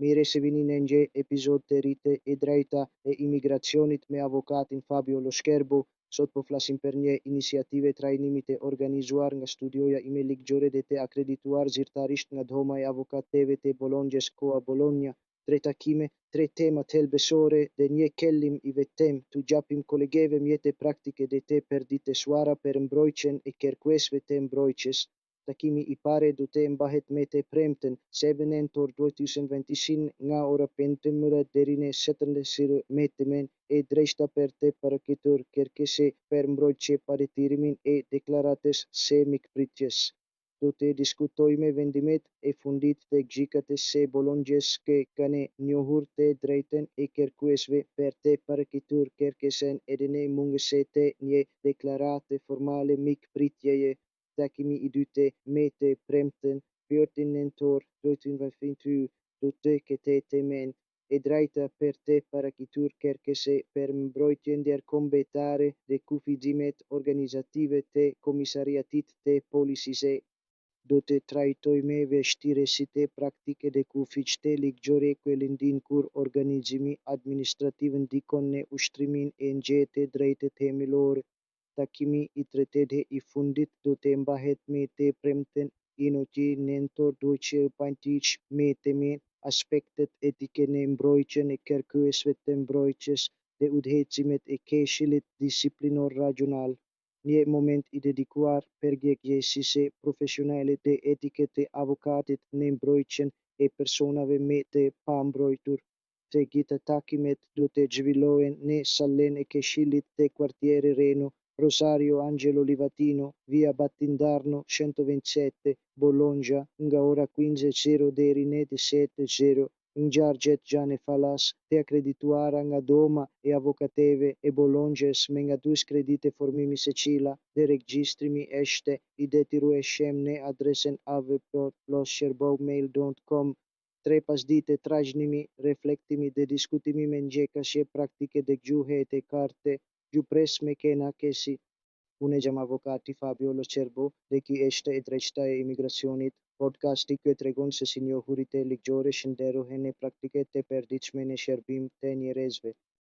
Mire se vini në një episod të rritë e drejta e imigracionit me avokatin Fabio Lo Scherbo. Sot po flasim për një iniciative trajnimi të organizuar nga studioja ime ligjore dhe të akredituar zyrtarisht nga dhoma e avokateve të Bolonjës Koa Bologna. 3 takime, 3 tema helbësore dhe një kellim i vetëm të gjapim kolegeve mjete praktike dhe të përditësuara për mbrojtjen e kërkuesve të mbrojtjes. Takimi i pare do të mbahet me të premten 7 nëntor 2025 nga ora 15 deri në 17 metëmen e drejta për të paraqitur kërkesë për mbrojtje pa detirimin e deklaratës së mikpritjes. Do të diskutojmë vendimet e fundit të gjykatës së Bolonjës që kanë njohur të drejtën e kërkuesve për të paraqitur kërkesën edhe në mungesë të një deklarate formale mikpritjeje. Takimi i dytë me të premten 8 nëntor 2022 do të ketë temën e drejta për të paraqitur kërkesë për mbrojtje ndërkombëtare dhe kufizimet organizative të Komisariatit të Policisë. Do të trajtojmë vështirësitë praktike dhe kufiçtë ligjore që lindin kur organizimi administrativ ndikon në ushtrimin e një të drejtë themelore. Takimi i tretë dhe i fundit do të mbahet me të premten 9 nëntor 2025 me temën aspektet etike në mbrojtjen e kërkuesve të mbrojtjes dhe udhëhecimet e Këshillit Disiplinor Rajonal. Një moment i dedikuar përgjegjësisë profesionale dhe etike të avokatit në mbrojtjen e personave me të pambrojtur. Të gjitha takimet do të zhvillohen në sallën e Këshillit të Quartiere Reno, Rosario Angelo Livatino, via Battindarno 127, Bologna, nga ora 15:00 deri në 17:00. Ngjarjet janë falas të akredituara nga dhoma e avokateve e Bolonjës me nga 2 kredite formimi secila dhe regjistrimi është i detyrueshëm në adresën avp.loscherbo@mail.com. 3 pasdite trajnimi, reflektimi dhe diskutimi me gjykatësie praktike dhe gjuhët e kartë. Ju pres me kënaqësi. Unë jam avokati Fabio Lo Scherbo dhe ky është e drejta e imigracionit, podcasti që tregon se si njohuritë ligjore shndërrohen në praktiket të përditshme në shërbim të njerëzve.